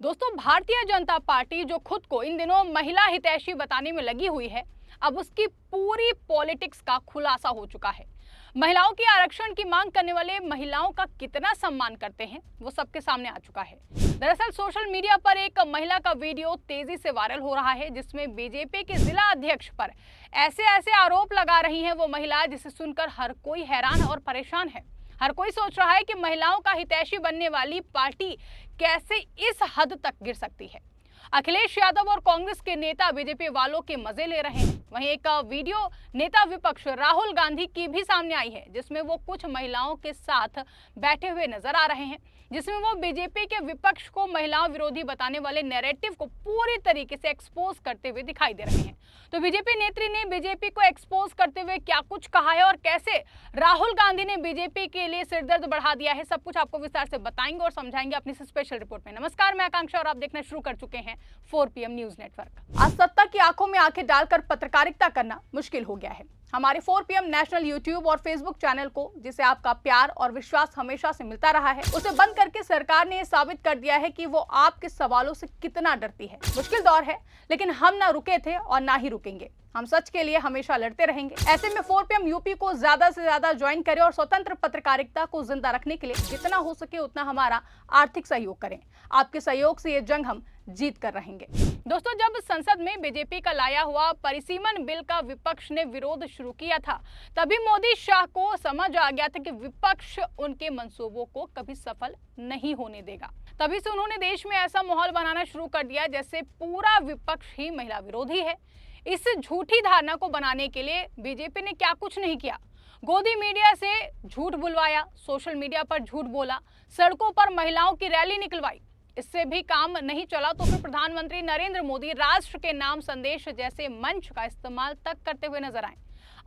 दोस्तों, भारतीय जनता पार्टी जो खुद को इन दिनों महिला हितैषी बताने में लगी हुई है, अब उसकी पूरी पॉलिटिक्स का खुलासा हो चुका है। महिलाओं की आरक्षण की मांग करने वाले महिलाओं का कितना सम्मान करते हैं, वो सबके सामने आ चुका है। दरअसल सोशल मीडिया पर एक महिला का वीडियो तेजी से वायरल हो रहा है, जिसमें बीजेपी के जिला अध्यक्ष पर ऐसे आरोप लगा रही है वो महिला, जिसे सुनकर हर कोई हैरान और परेशान है। हर कोई सोच रहा है कि महिलाओं का हितैषी बनने वाली पार्टी कैसे इस हद तक गिर सकती है। अखिलेश यादव और कांग्रेस के नेता बीजेपी वालों के मजे ले रहे हैं। वहीं एक वीडियो नेता विपक्ष राहुल गांधी की भी सामने आई है, जिसमें वो कुछ महिलाओं के साथ बैठे हुए नजर आ रहे हैं, जिसमें वो बीजेपी के विपक्ष को महिलाओं विरोधी बताने वाले नैरेटिव को पूरी तरीके से एक्सपोज करते हुए दिखाई दे रहे हैं। तो बीजेपी नेत्री ने बीजेपी को एक्सपोज करते हुए क्या कुछ कहा है और कैसे राहुल गांधी ने बीजेपी के लिए सिरदर्द बढ़ा दिया है, सब कुछ आपको विस्तार से बताएंगे और समझाएंगे अपनी स्पेशल रिपोर्ट में। नमस्कार, मैं आकांक्षा और आप देखना शुरू कर चुके हैं 4 PM न्यूज नेटवर्क। आज सत्ता की आंखों में आंखें डालकर पत्रकारिता करना मुश्किल हो गया है। हमारे 4 PM नेशनल यूट्यूब और फेसबुक चैनल को, जिसे आपका प्यार और विश्वास हमेशा से मिलता रहा है, उसे बंद करके सरकार ने साबित कर दिया है कि वो आपके सवालों से कितना डरती है। मुश्किल दौर है, लेकिन हम ना रुके थे और ना ही रुकेंगे। हम सच के लिए हमेशा लड़ते रहेंगे। ऐसे में 4 PM यूपी को ज्यादा से ज्यादा ज्वाइन करें और स्वतंत्र पत्रकारिता को जिंदा रखने के लिए जितना हो सके उतना हमारा आर्थिक सहयोग करें। आपके सहयोग से ये जंग हम जीत कर रहेंगे। दोस्तों, जब संसद में बीजेपी का लाया हुआ परिसीमन बिल का विपक्ष ने विरोध शुरू किया था, तभी मोदी शाह को समझ आ गया था कि विपक्ष उनके मंसूबों को कभी सफल नहीं होने देगा। तभी से उन्होंने देश में ऐसा माहौल बनाना शुरू कर दिया जैसे पूरा विपक्ष ही महिला विरोधी है। इस झूठी धारणा को बनाने के लिए बीजेपी ने क्या कुछ नहीं किया। गोदी मीडिया से झूठ बुलवाया, सोशल मीडिया पर झूठ बोला, सड़कों पर महिलाओं की रैली निकलवाई। इससे भी काम नहीं चला तो फिर प्रधानमंत्री नरेंद्र मोदी राष्ट्र के नाम संदेश जैसे मंच का इस्तेमाल तक करते हुए नजर आए।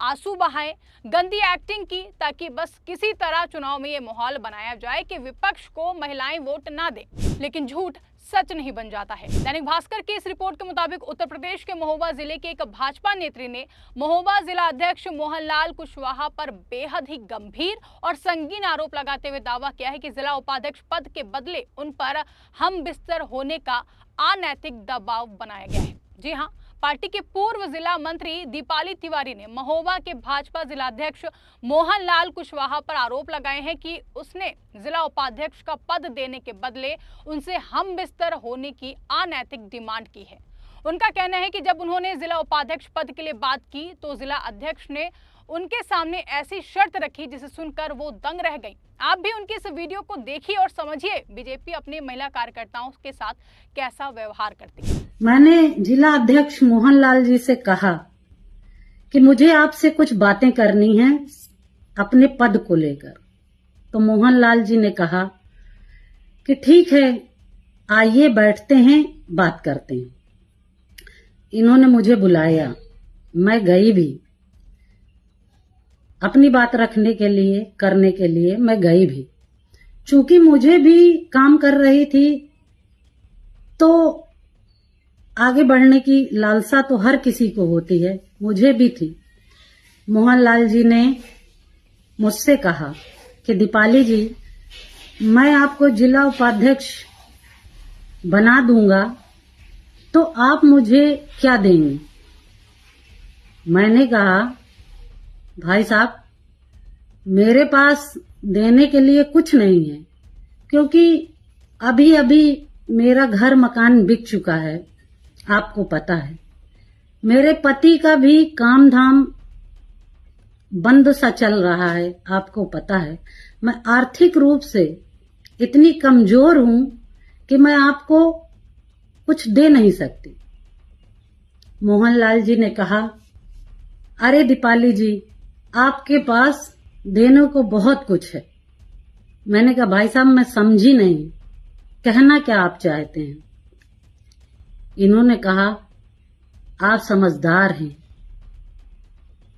आंसू बहाए, गंदी एक्टिंग की, ताकि बस किसी तरह चुनाव में ये माहौल बनाया जाए कि विपक्ष को महिलाएं वोट ना दें। लेकिन झूठ सच नहीं बन जाता है। दैनिक भास्कर की इस रिपोर्ट के मुताबिक उत्तर प्रदेश के महोबा जिले के एक भाजपा नेत्री ने महोबा जिला अध्यक्ष मोहनलाल कुशवाहा पर बेहद ही गंभीर और संगीन आरोप लगाते हुए दावा किया है कि जिला उपाध्यक्ष पद के बदले उन पर हम बिस्तर होने का अनैतिक दबाव बनाया गया है। जी हाँ, पार्टी के पूर्व जिला मंत्री दीपाली तिवारी ने महोबा के भाजपा जिला अध्यक्ष मोहनलाल कुशवाहा पर आरोप लगाए हैं कि उसने जिला उपाध्यक्ष का पद देने के बदले उनसे हम बिस्तर होने की अनैतिक डिमांड की है। उनका कहना है कि जब उन्होंने जिला उपाध्यक्ष पद के लिए बात की तो जिला अध्यक्ष ने उनके सामने ऐसी शर्त रखी जिसे सुनकर वो दंग रह गई। आप भी उनकी इस वीडियो को देखिए और समझिए बीजेपी अपने महिला कार्यकर्ताओं के साथ कैसा व्यवहार करती है। मैंने जिला अध्यक्ष मोहनलाल जी से कहा कि मुझे आपसे कुछ बातें करनी है अपने पद को लेकर। तो मोहनलाल जी ने कहा कि ठीक है, आइए बैठते हैं, बात करते हैं। इन्होंने मुझे बुलाया, मैं गई भी अपनी बात रखने के लिए, करने के लिए मैं गई भी। चूंकि मुझे भी काम कर रही थी तो आगे बढ़ने की लालसा तो हर किसी को होती है, मुझे भी थी। मोहनलाल जी ने मुझसे कहा कि दीपाली जी, मैं आपको जिला उपाध्यक्ष बना दूंगा तो आप मुझे क्या देंगे। मैंने कहा, भाई साहब, मेरे पास देने के लिए कुछ नहीं है, क्योंकि अभी अभी मेरा घर मकान बिक चुका है, आपको पता है। मेरे पति का भी काम धाम बंद सा चल रहा है, आपको पता है। मैं आर्थिक रूप से इतनी कमजोर हूं कि मैं आपको कुछ दे नहीं सकती। मोहनलाल जी ने कहा, अरे दीपाली जी, आपके पास देने को बहुत कुछ है। मैंने कहा, भाई साहब, मैं समझी नहीं, कहना क्या आप चाहते हैं। इन्होंने कहा, आप समझदार हैं,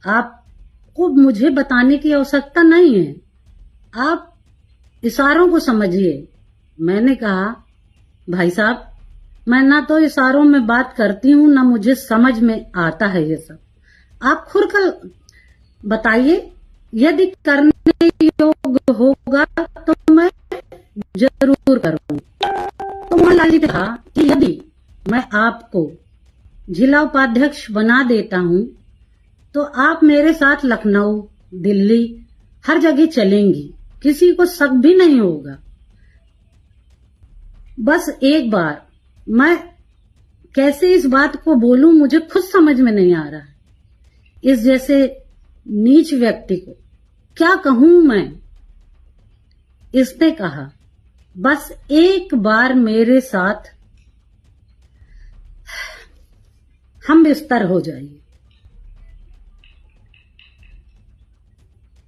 आपको मुझे बताने की आवश्यकता नहीं है, आप इशारों को समझिए। मैंने कहा, भाई साहब, मैं ना तो इशारों में बात करती हूं, ना मुझे समझ में आता है ये सब। आप खुद का बताइए, यदि करने योग्य होगा तो मैं जरूर करूंगा। तो मोहनलाल जी ने कहा, जिला उपाध्यक्ष बना देता हूं तो आप मेरे साथ लखनऊ, दिल्ली हर जगह चलेंगी, किसी को शक भी नहीं होगा। बस एक बार मैं कैसे इस बात को बोलूं मुझे खुद समझ में नहीं आ रहा है। इस जैसे नीच व्यक्ति को क्या कहूं मैं। इसने कहा बस एक बार मेरे साथ हम बिस्तर हो जाइए।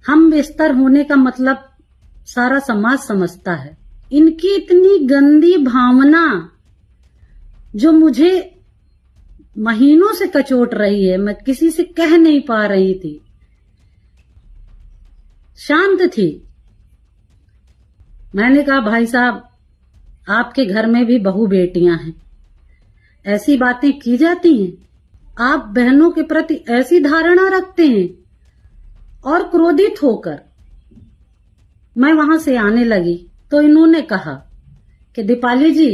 हम बिस्तर होने का मतलब सारा समाज समझता है। इनकी इतनी गंदी भावना जो मुझे महीनों से कचोट रही है, मैं किसी से कह नहीं पा रही थी, शांत थी। मैंने कहा भाई साहब आपके घर में भी बहू बेटियां हैं, ऐसी बातें की जाती हैं? आप बहनों के प्रति ऐसी धारणा रखते हैं? और क्रोधित होकर मैं वहां से आने लगी तो इन्होंने कहा कि दीपाली जी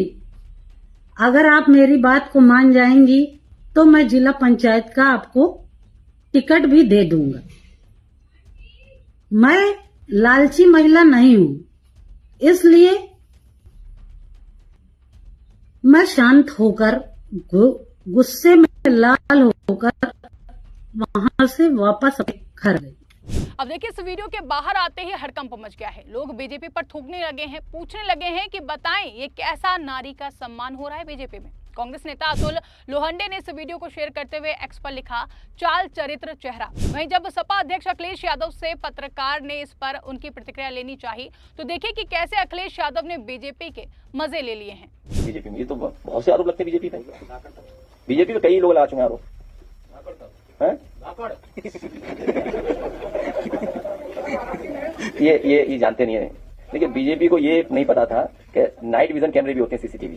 अगर आप मेरी बात को मान जाएंगी तो मैं जिला पंचायत का आपको टिकट भी दे दूंगा। मैं लालची महिला नहीं हूं, इसलिए मैं शांत होकर गुस्से में लाल होकर वहां से वापस घर गई। अब देखिए इस वीडियो के बाहर आते ही हड़कंप मच गया है। लोग बीजेपी पर थूकने लगे हैं, पूछने लगे हैं कि बताएं ये कैसा नारी का सम्मान हो रहा है बीजेपी में। कांग्रेस नेता अतुल लोहंडे ने इस वीडियो को शेयर करते हुए एक्स पर लिखा चाल चरित्र चेहरा। वहीं जब सपा अध्यक्ष अखिलेश यादव से पत्रकार ने इस पर उनकी प्रतिक्रिया लेनी चाहिए तो देखिए कि कैसे अखिलेश यादव ने बीजेपी के मजे ले लिए हैं। बीजेपी में ये तो बहुत से आरोप लगते हैं बीजेपी पे कई लोग लगा चुके हैं आरोप। ये जानते नहीं है, लेकिन बीजेपी को ये नहीं पता था कि नाइट विजन कैमरे भी होते हैं, सीसीटीवी।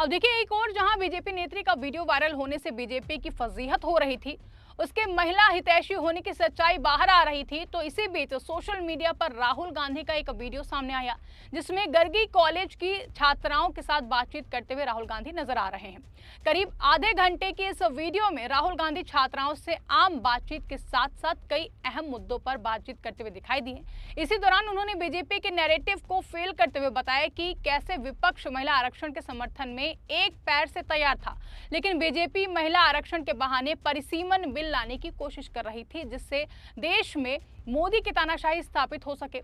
अब देखिए एक और जहां बीजेपी नेत्री का वीडियो वायरल होने से बीजेपी की फजीहत हो रही थी, उसके महिला हितैषी होने की सच्चाई बाहर आ रही थी, तो इसी बीच सोशल मीडिया पर राहुल गांधी का एक वीडियो सामने आया जिसमें गर्गी कॉलेज की छात्राओं के साथ बातचीत करते हुए राहुल गांधी नजर आ रहे हैं। करीब आधे घंटे की इस वीडियो में राहुल गांधी छात्राओं से आम बातचीत के साथ साथ कई अहम मुद्दों पर बातचीत करते हुए दिखाई दिए। इसी दौरान उन्होंने बीजेपी के नैरेटिव को फेल करते हुए बताया कि कैसे विपक्ष महिला आरक्षण के समर्थन में एक पैर से तैयार था, लेकिन बीजेपी महिला आरक्षण के बहाने परिसीमन बिल लाने की कोशिश कर रही थी जिससे देश में मोदी की तानाशाही स्थापित हो सके।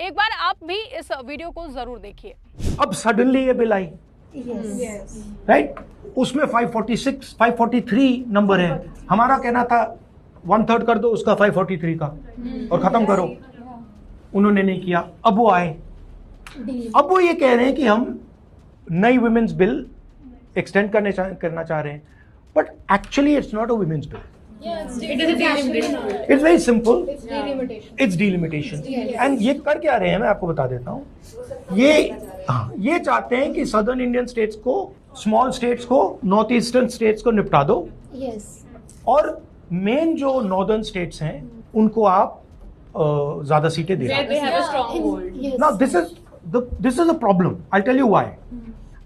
एक बार आप भी इस वीडियो को जरूर देखिए। अब सडनली ये बिल आई, राइट? उसमें 546, 543 नंबर है। हमारा कहना था 1/3 कर दो उसका 543 का और खत्म करो। उन्होंने नहीं किया। अब वो आए, अब वो ये कह रहे हैं कि हम नई वुमेन्स बिल एक्सटेंड करना चाह रहे हैं, but actually it's not a women's bill. It's very simple, it's delimitation. And ये कर क्या रहे हैं मैं आपको बता देता हूँ। ये चाहते हैं कि सदर्न इंडियन स्टेट्स को, स्मॉल स्टेट्स को, नॉर्थ ईस्टर्न स्टेट्स को निपटा दो, और मेन जो नॉर्दर्न स्टेट्स हैं उनको आप ज्यादा सीटें दे दो। Now this is a problem. I tell you why.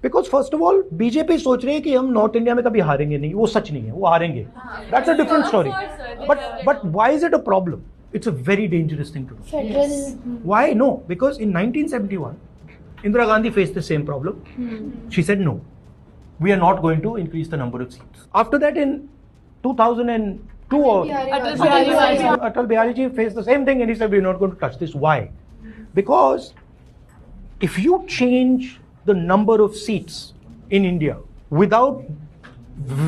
Because first of all BJP सोच रही है कि हम नॉर्थ इंडिया में कभी हारेंगे नहीं। वो सच नहीं है, वो हारेंगे। That's a different story. But why is it a problem? It's a very dangerous thing to do. Yes. Why? No, because in 1971, Indira Gandhi faced the same problem. She said, no, we are not going to increase the number of seats. After that, in 2002, Atal Bihari Ji faced the same thing and he said, we're not going to touch this. Why? Because if you change the number of seats in India without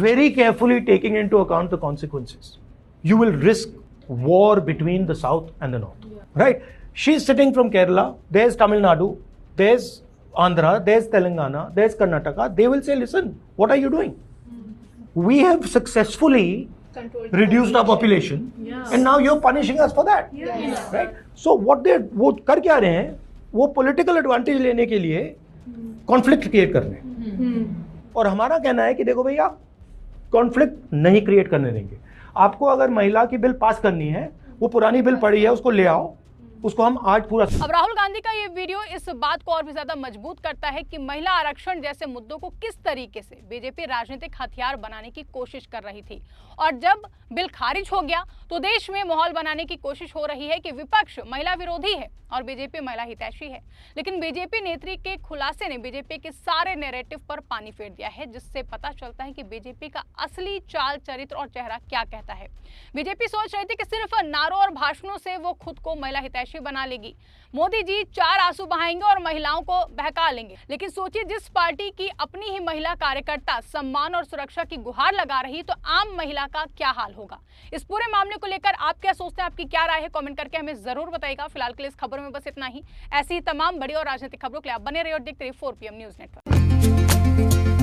very carefully taking into account the consequences, you will risk war between the south and the north. Right? She's sitting from Kerala, there's Tamil Nadu, there's Andhra, there's Telangana, there's Karnataka. They will say, listen, what are you doing? We have successfully reduced our population, and now you're punishing us for that. Right? So what वो कर क्या रहे हैं? वो political advantage लेने के लिए conflict create कर रहे हैं। और हमारा कहना है कि देखो भैया, कॉन्फ्लिक्ट नहीं क्रिएट करने देंगे। आपको अगर महिला की बिल पास करनी है, वो पुरानी बिल पड़ी है, उसको ले आओ, उसको हम आज पूरा। अब राहुल गांधी का ये वीडियो इस बात को और भी ज्यादा मजबूत करता है कि महिला आरक्षण जैसे मुद्दों को किस तरीके से बीजेपी राजनीतिक हथियार बनाने की कोशिश कर रही थी, और जब बिल खारिज हो गया तो देश में माहौल बनाने की कोशिश हो रही है कि विपक्ष महिला विरोधी है और बीजेपी महिला हितैषी है। लेकिन बीजेपी नेत्री के खुलासे ने बीजेपी के सारे नैरेटिव पर पानी फेर दिया है, जिससे पता चलता है कि बीजेपी का असली चाल चरित्र और चेहरा क्या कहता है। बीजेपी सोच रही थी कि सिर्फ नारों और भाषणों से वो खुद को महिला हितैषी बना लेगी, मोदी जी 4 आंसू बहाएंगे और महिलाओं को बहका लेंगे। लेकिन सोचिए, जिस पार्टी की अपनी ही महिला कार्यकर्ता सम्मान और सुरक्षा की गुहार लगा रही, तो आम महिला का क्या हाल होगा। इस पूरे मामले को लेकर आप क्या सोचते हैं, आपकी क्या राय है, कमेंट करके हमें जरूर बताइएगा। फिलहाल के लिए इस खबरों में बस इतना ही। ऐसी ही तमाम बड़ी और राजनीतिक खबरों के लिए आप बने रहिए और देखते रहिए 4 PM न्यूज नेटवर्क।